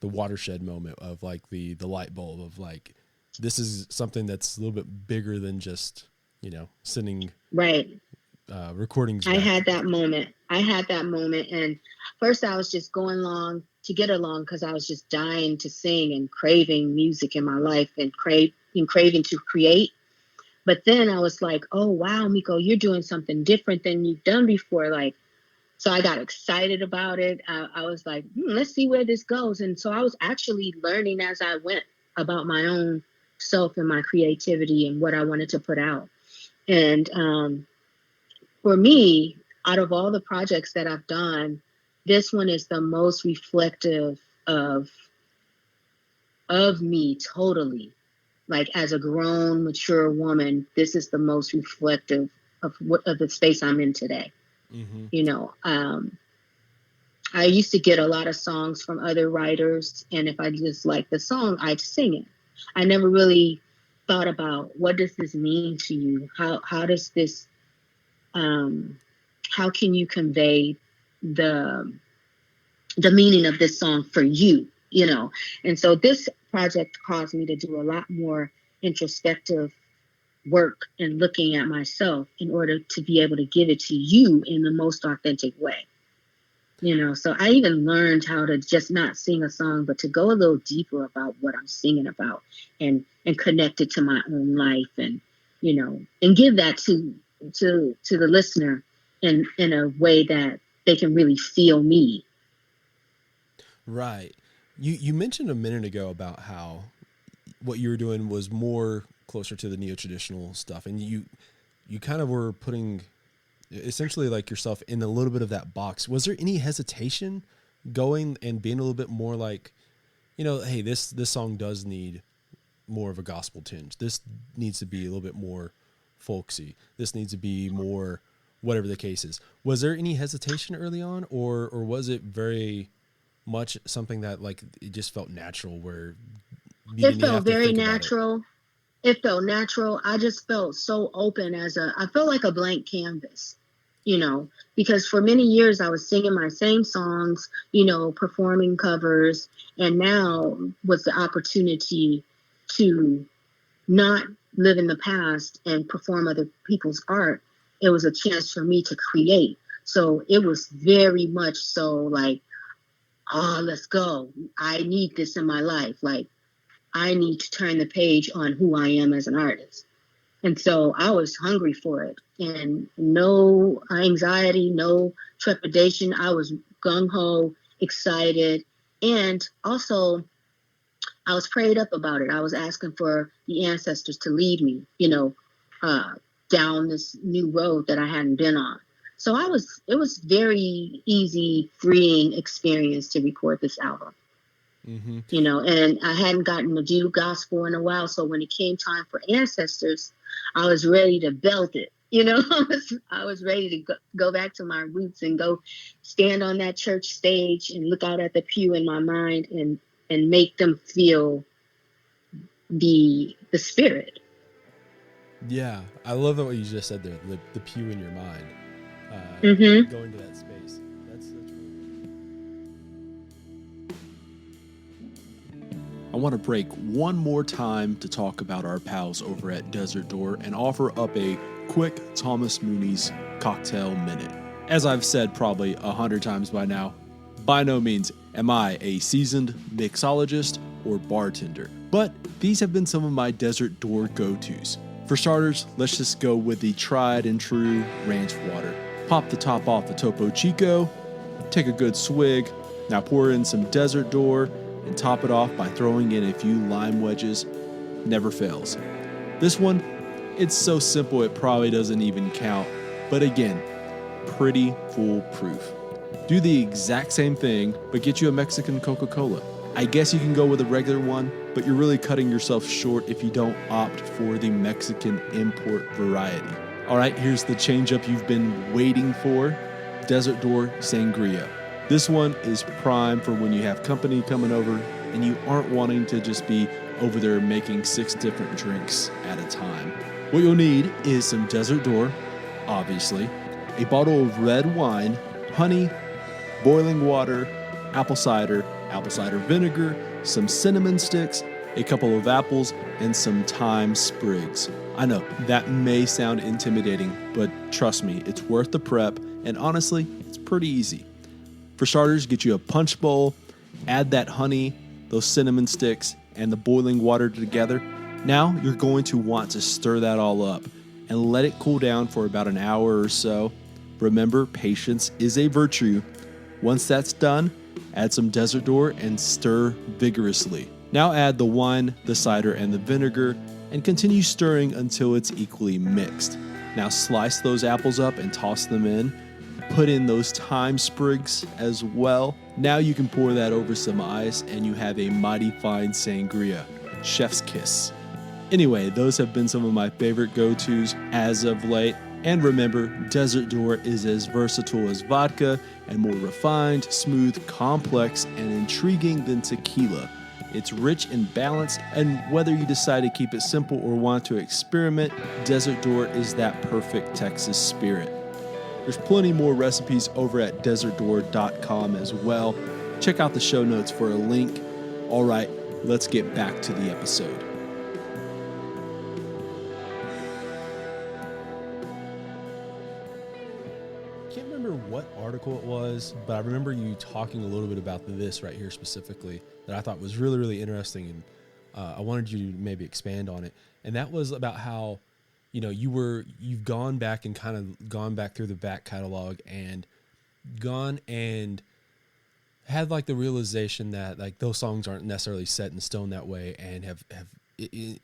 watershed moment of like the light bulb of like, this is something that's a little bit bigger than just, you know, sending recordings. I had that moment. And first I was just going along to get along because I was just dying to sing and craving music in my life and craving to create. But then I was like, oh, wow, Miko, you're doing something different than you've done before. Like, so I got excited about it. I was like, let's see where this goes. And so I was actually learning as I went about my own self and my creativity and what I wanted to put out. And for me, out of all the projects that I've done, this one is the most reflective of me totally. Like as a grown, mature woman, this is the most reflective of the space I'm in today. Mm-hmm. You know, I used to get a lot of songs from other writers, and if I just liked the song, I'd sing it. I never really thought about, what does this mean to you? How does this, how can you convey the meaning of this song for you? you know. And so this project caused me to do a lot more introspective work and looking at myself in order to be able to give it to you in the most authentic way. You know, so I even learned how to just not sing a song, but to go a little deeper about what I'm singing about and connect it to my own life and, you know, and give that to the listener in a way that they can really feel me. Right. You mentioned a minute ago about how what you were doing was more closer to the neo-traditional stuff, and you kind of were putting essentially like yourself in a little bit of that box. Was there any hesitation going and being a little bit more like, you know, hey, this song does need more of a gospel tinge. This needs to be a little bit more folksy. This needs to be more whatever the case is. Was there any hesitation early on, or was it very much something that like it just felt natural where you It didn't felt have to very think natural. It felt natural. I just felt so open I felt like a blank canvas, you know, because for many years I was singing my same songs, you know, performing covers, and now was the opportunity to not live in the past and perform other people's art. It was a chance for me to create. So it was very much so like, oh, let's go. I need this in my life. Like, I need to turn the page on who I am as an artist. And so I was hungry for it, and no anxiety, no trepidation. I was gung-ho, excited. And also I was prayed up about it. I was asking for the ancestors to lead me, you know, down this new road that I hadn't been on. So it was very easy, freeing experience to record this album. Mm-hmm. You know, and I hadn't gotten to do gospel in a while. So when it came time for ancestors, I was ready to belt it. You know, I was ready to go back to my roots and go stand on that church stage and look out at the pew in my mind and make them feel the spirit. Yeah, I love what you just said there. The pew in your mind, going to that space. That's really I want to break one more time to talk about our pals over at Desert Door and offer up a quick Thomas Mooney's cocktail minute. As I've said probably 100 times by now, by no means am I a seasoned mixologist or bartender, but these have been some of my Desert Door go-tos. For starters, let's just go with the tried and true ranch water. Pop the top off the Topo Chico, take a good swig, now pour in some Desert Door, and top it off by throwing in a few lime wedges. Never fails. This one, it's so simple it probably doesn't even count, but again, pretty foolproof. Do the exact same thing, but get you a Mexican Coca-Cola. I guess you can go with a regular one, but you're really cutting yourself short if you don't opt for the Mexican import variety. All right, here's the change up you've been waiting for. Desert Door Sangria. This one is prime for when you have company coming over and you aren't wanting to just be over there making 6 different drinks at a time. What you'll need is some Desert Door, obviously, a bottle of red wine, honey, boiling water, apple cider vinegar, some cinnamon sticks, a couple of apples, and some thyme sprigs. I know, that may sound intimidating, but trust me, it's worth the prep, and honestly, it's pretty easy. For starters, get you a punch bowl, add that honey, those cinnamon sticks, and the boiling water together. Now you're going to want to stir that all up and let it cool down for about an hour or so. Remember, patience is a virtue. Once that's done, add some Desert Door and stir vigorously. Now add the wine, the cider, and the vinegar, and continue stirring until it's equally mixed. Now slice those apples up and toss them in. Put in those thyme sprigs as well. Now you can pour that over some ice and you have a mighty fine sangria. Chef's kiss. Anyway, those have been some of my favorite go-tos as of late. And remember, Desert Door is as versatile as vodka and more refined, smooth, complex, and intriguing than tequila. It's rich and balanced, and whether you decide to keep it simple or want to experiment, Desert Door is that perfect Texas spirit. There's plenty more recipes over at desertdoor.com as well. Check out the show notes for a link. All right, let's get back to the episode. Can't remember what article it was, but I remember you talking a little bit about this right here specifically that I thought was really, really interesting, and I wanted you to maybe expand on it. And that was about how, you know, you've gone back and kind of gone back through the back catalog and gone and had like the realization that like those songs aren't necessarily set in stone that way, and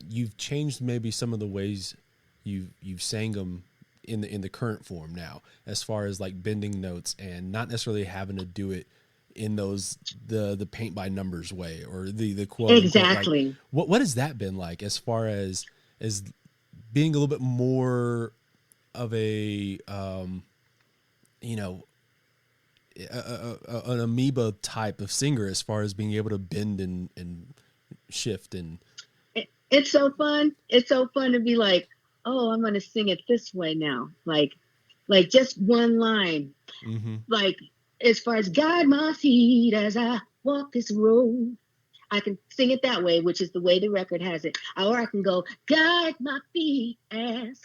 you've changed maybe some of the ways you've sang them in the current form now, as far as like bending notes and not necessarily having to do it in those the paint by numbers way, or the quote Exactly. unquote, like, what has that been like as far as being a little bit more of a you know, an amoeba type of singer, as far as being able to bend and shift? And It's so fun. It's so fun to be like, oh, I'm going to sing it this way now. Like just one line. mm-hmm. Like, as far as guide my feet as I walk this road, I can sing it that way, which is the way the record has it. Or I can go, guide my feet as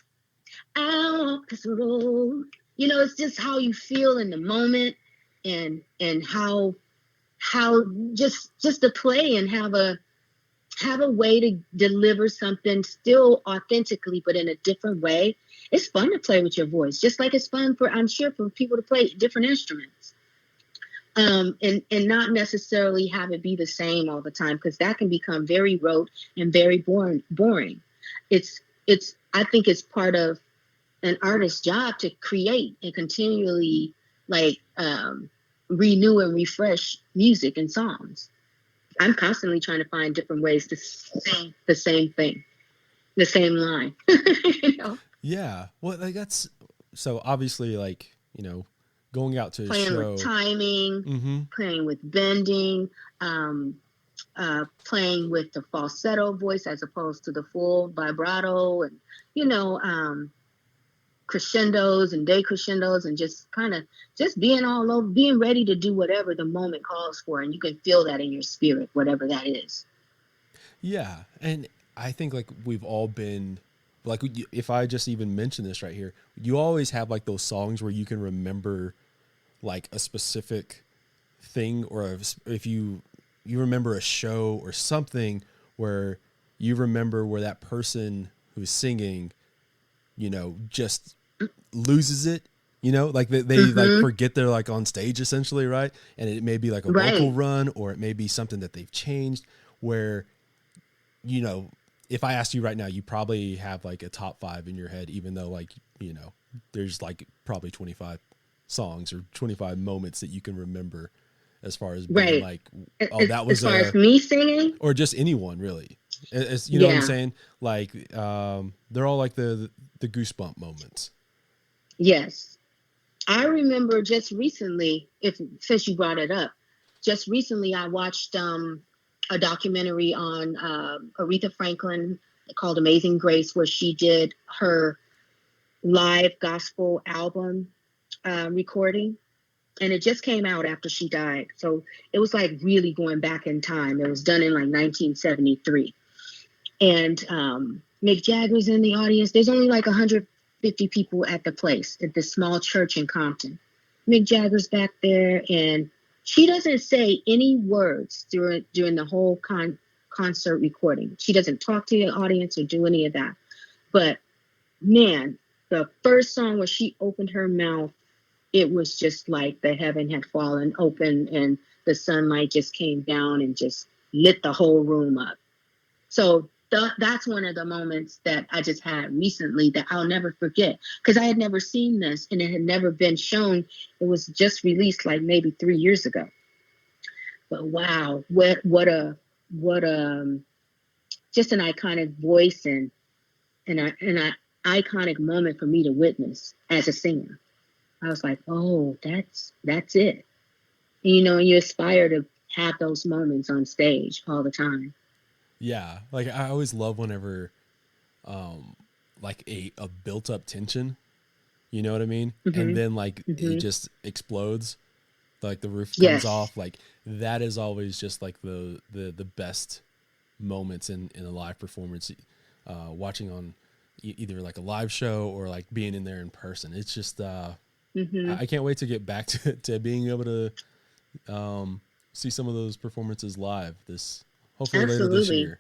I walk this road. You know, it's just how you feel in the moment, and how just to play and have a way to deliver something still authentically, but in a different way. It's fun to play with your voice, just like it's fun I'm sure for people to play different instruments. And not necessarily have it be the same all the time, because that can become very rote and very boring. I think it's part of an artist's job to create and continually renew and refresh music and songs. I'm constantly trying to find different ways to sing the same thing, the same line. You know? Yeah. Well, like that's so obviously, like, you know, going out to playing a show, with timing, playing with bending, playing with the falsetto voice as opposed to the full vibrato, and you know, crescendos and decrescendos, and just kind of just being all over, being ready to do whatever the moment calls for, and you can feel that in your spirit, whatever that is. Yeah. And I think like we've all been like, if I just even mention this right here, you always have like those songs where you can remember like a specific thing, or if you remember a show or something where you remember where that person who's singing, you know, just loses it, you know, like they like forget they're like on stage essentially, right? And it may be like a vocal run, or it may be something that they've changed, where, you know, if I asked you right now, you probably have like a top 5 in your head, even though, like, you know, there's like probably 25 songs or 25 moments that you can remember, as far as being like, oh, that was as far as me singing, or just anyone really. As you know what I'm saying? Like, they're all like the goosebump moments. Yes. I remember just recently, since you brought it up, just recently I watched a documentary on Aretha Franklin called Amazing Grace, where she did her live gospel album recording. And it just came out after she died. So it was like really going back in time. It was done in like 1973. And Mick Jagger's in the audience. There's only like 150 people at the place, at this small church in Compton. Mick Jagger's back there, and she doesn't say any words during the whole concert recording. She doesn't talk to the audience or do any of that. But man, the first song where she opened her mouth, it was just like the heaven had fallen open, and the sunlight just came down and just lit the whole room up. So that's one of the moments that I just had recently that I'll never forget, because I had never seen this and it had never been shown. It was just released like maybe 3 years ago. But wow, what a just an iconic voice and an iconic moment for me to witness as a singer. I was like, oh, that's it. And, you know, you aspire to have those moments on stage all the time. Yeah. Like I always love whenever, like a built up tension, you know what I mean? And then like it just explodes. like the roof comes Yes. off, like that is always just like the best moments in a live performance, watching on either like a live show or like being in there in person. It's just Hmm. I can't wait to get back to being able to see some of those performances live this hopefully later this Absolutely. year.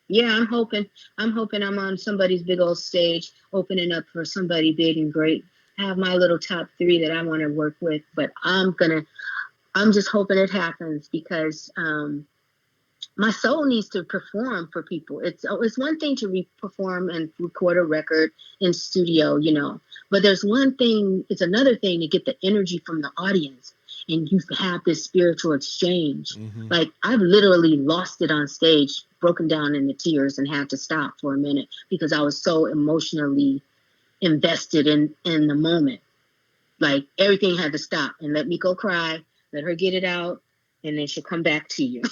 Yeah, I'm hoping I'm on somebody's big old stage, opening up for somebody big and great. I have my little top three that I want to work with, but I'm just hoping it happens because my soul needs to perform for people. It's one thing to perform and record a record in studio, but there's one thing. It's another thing to get the energy from the audience, and you have this spiritual exchange. Mm-hmm. Like I've literally lost it on stage, broken down into tears, and had to stop for a minute because I was so emotionally invested in the moment. Like everything had to stop and let me go cry, let her get it out, and then she'll come back to you.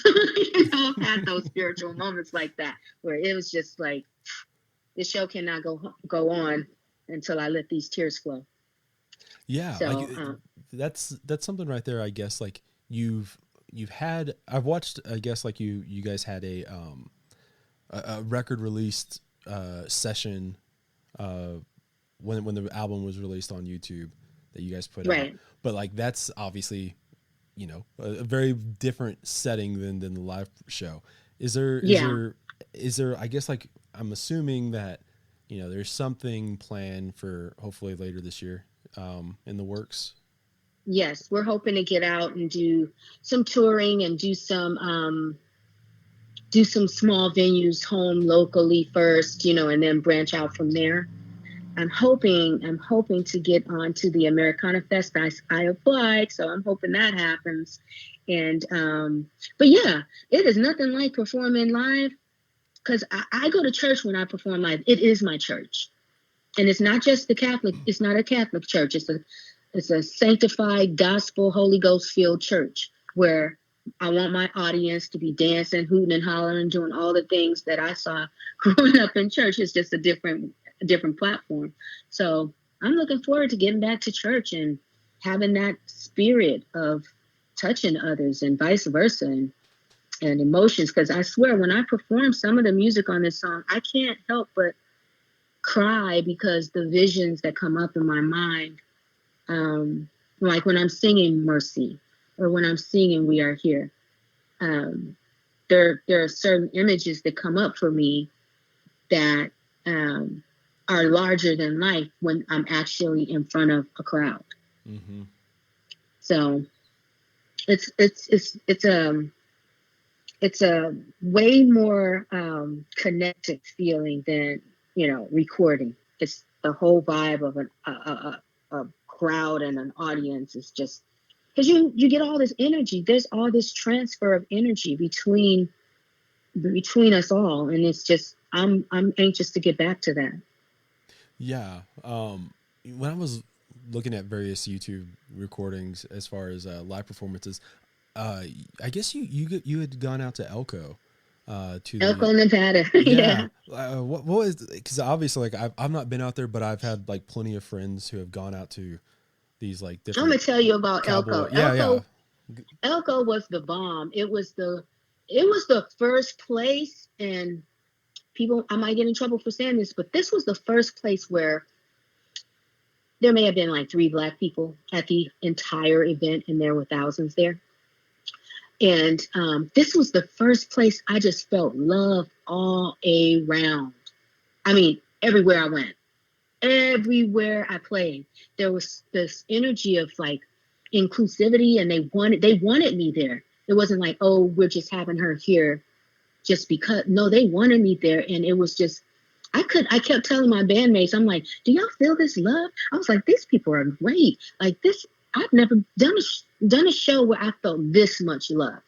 I've had those spiritual moments like that where it was just like this show cannot go on until I let these tears flow. Yeah, like So that's something right there. I guess like you've had I've watched. I guess like you guys had a record released session when the album was released on YouTube that you guys put out. right, But like that's obviously a very different setting than the live show. Is there yeah, I guess like I'm assuming that there's something planned for hopefully later this year in the works. yes, we're hoping to get out and do some touring and do some small venues home locally first, and then branch out from there. I'm hoping to get on to the Americana Fest. I applied, so I'm hoping that happens. And but yeah, it is nothing like performing live because I go to church when I perform live. It is my church, and it's not just the Catholic. It's not a Catholic church. It's a sanctified, gospel, Holy Ghost filled church where I want my audience to be dancing, hooting, and hollering, doing all the things that I saw growing up in church. It's just a different platform. So I'm looking forward to getting back to church and having that spirit of touching others and vice versa and emotions. Because I swear, when I perform some of the music on this song, I can't help but cry because the visions that come up in my mind, like when I'm singing Mercy or when I'm singing We Are Here, there are certain images that come up for me that are larger than life when I'm actually in front of a crowd. Mm-hmm. So it's a way more connected feeling than recording. It's the whole vibe of a crowd and an audience. Is just because you get all this energy. There's all this transfer of energy between us all, and it's just I'm anxious to get back to that. Yeah. When I was looking at various YouTube recordings as far as live performances, I guess you had gone out to Elko, to the Elko, Nevada. yeah. Yeah. What was, because obviously like I've not been out there, but I've had like plenty of friends who have gone out to these like I'm gonna different tell you about Elko. cowboy. Yeah, yeah. Elko was the bomb. It was the first place, and people, I might get in trouble for saying this, but this was the first place where there may have been like 3 Black people at the entire event, and there were thousands there. And this was the first place I just felt love all around. I mean, everywhere I went, everywhere I played, there was this energy of like inclusivity, and they wanted me there. It wasn't like, oh, we're just having her here just because. No, they wanted me there, and it was just I kept telling my bandmates, I'm like, do y'all feel this love? I was like, these people are great. Like this, I've never done a show where I felt this much love,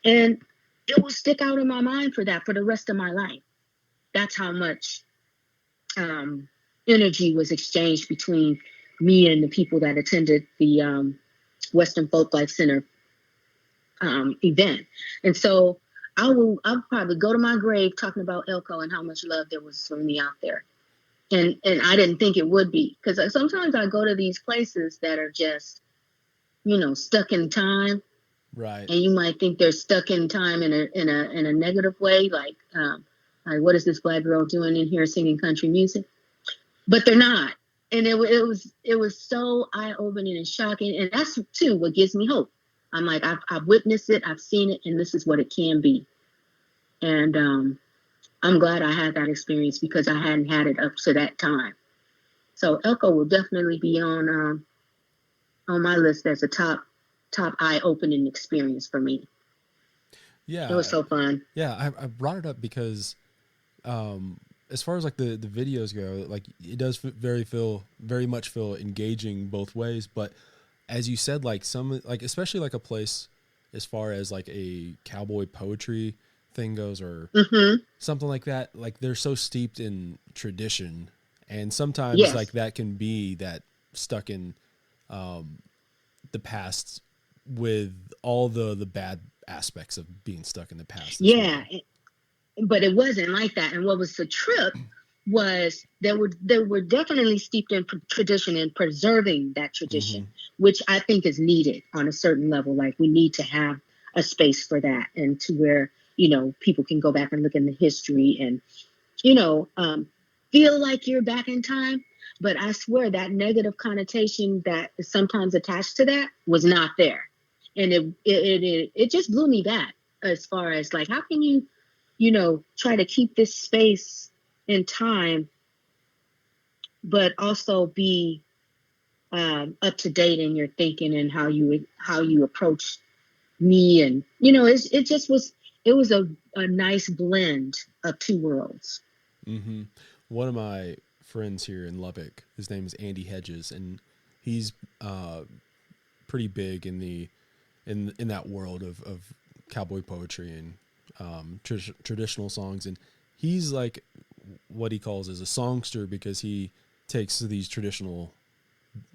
and it will stick out in my mind for that for the rest of my life. That's how much energy was exchanged between me and the people that attended the Western Folk Life Center event. And so I'll probably go to my grave talking about Elko and how much love there was for me out there. And I didn't think it would be, because sometimes I go to these places that are just stuck in time. Right. And you might think they're stuck in time in a negative way, like what is this black girl doing in here singing country music? But they're not. And it was so eye-opening and shocking. And that's too what gives me hope. I'm like, I've witnessed it, I've seen it, and this is what it can be. And I'm glad I had that experience because I hadn't had it up to that time. So Elko will definitely be on my list as a top eye-opening experience for me. Yeah, it was so fun. Yeah, I brought it up because as far as like the videos go, like it does very much feel engaging both ways. But as you said, like some, like especially like a place as far as like a cowboy poetry thing goes, or something like that, like they're so steeped in tradition, and sometimes like that can be that stuck in the past with all the bad aspects of being stuck in the past. Yeah, but it wasn't like that. And what was the trip was they were definitely steeped in tradition and preserving that tradition, which I think is needed on a certain level. Like we need to have a space for that, and to where people can go back and look in the history and feel like you're back in time. But I swear that negative connotation that is sometimes attached to that was not there. And it just blew me back as far as like, how can you, try to keep this space in time, but also be up to date in your thinking and how you approach me. And, it was a nice blend of two worlds. Mm-hmm. One of my friends here in Lubbock, his name is Andy Hedges, and he's pretty big in that world of cowboy poetry and traditional songs. And he's like what he calls as a songster, because he takes these traditional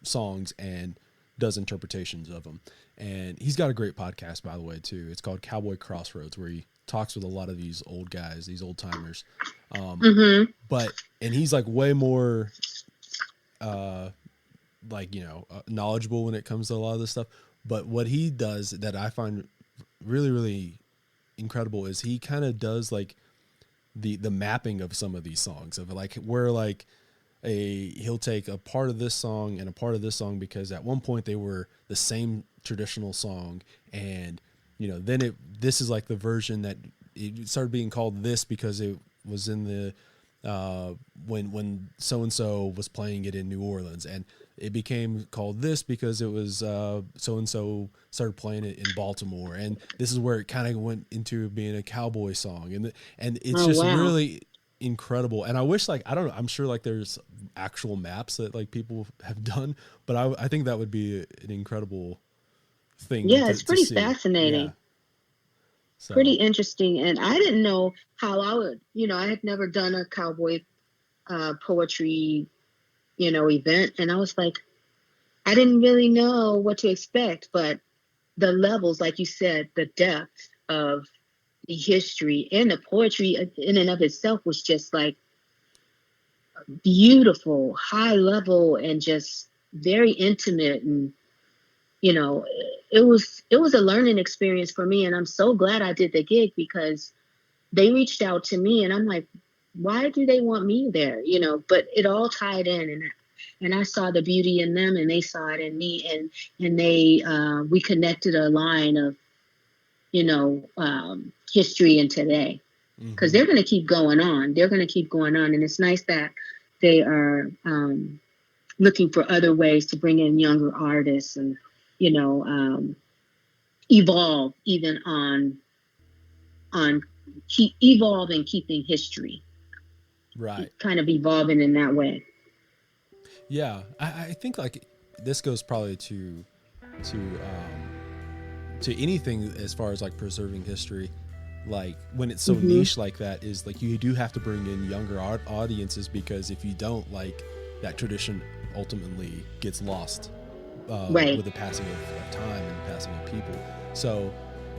songs and does interpretations of them. And he's got a great podcast, by the way, too. It's called Cowboy Crossroads, where he talks with a lot of these old guys, these old timers. And he's like way more knowledgeable when it comes to a lot of this stuff. But what he does that I find really, really incredible is he kind of does like the mapping of some of these songs, of like where like he'll take a part of this song and a part of this song, because at one point they were the same traditional song, and then this is like the version that it started being called this because it was in the when so and so was playing it in New Orleans, and it became called this because it was so and so started playing it in Baltimore, and this is where it kind of went into being a cowboy song, and it's really incredible. And I wish, like, I don't know, I'm sure like there's actual maps that like people have done, but I think that would be an incredible thing. Yeah, it's pretty fascinating. Yeah. So. Pretty interesting. And I didn't know how I would, I had never done a cowboy poetry, event. And I was like, I didn't really know what to expect, but the levels, like you said, the depth of the history and the poetry in and of itself was just like beautiful, high level, and just very intimate. And it was a learning experience for me, and I'm so glad I did the gig, because they reached out to me, and I'm like, why do they want me there? But it all tied in, and I saw the beauty in them, and they saw it in me, and they we connected a line of history and today, because they're going to keep going on. They're going to keep going on, and it's nice that they are looking for other ways to bring in younger artists and evolve even on evolve and keeping history, right? Kind of evolving in that way. Yeah, I think like this goes probably to anything as far as like preserving history. Like when it's so niche like that, is like you do have to bring in younger audiences, because if you don't, like that tradition ultimately gets lost with the passing of time and the passing of people. So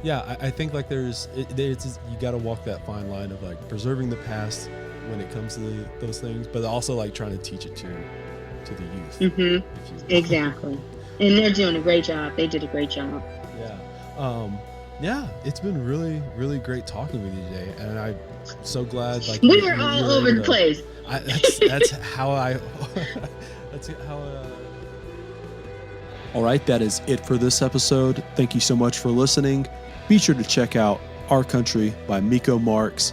yeah, I think like it's you got to walk that fine line of like preserving the past when it comes to those things, but also like trying to teach it to the youth. Exactly. And they're doing a great job. They did a great job. Yeah, it's been really, really great talking with you today, and I'm so glad. Like we were all over the place. That's how I. That's how. All right, that is it for this episode. Thank you so much for listening. Be sure to check out Our Country by Miko Marks,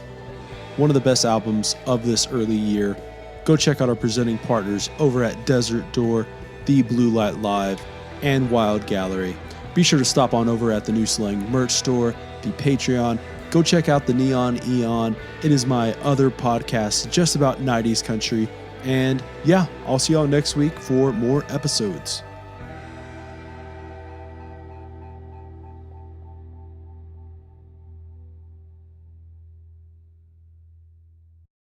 one of the best albums of this early year. Go check out our presenting partners over at Desert Door, The Blue Light Live, and Wild Gallery. Be sure to stop on over at the New Slang merch store, the Patreon. Go check out the Neon Eon. It is my other podcast just about 90s country. And yeah, I'll see y'all next week for more episodes.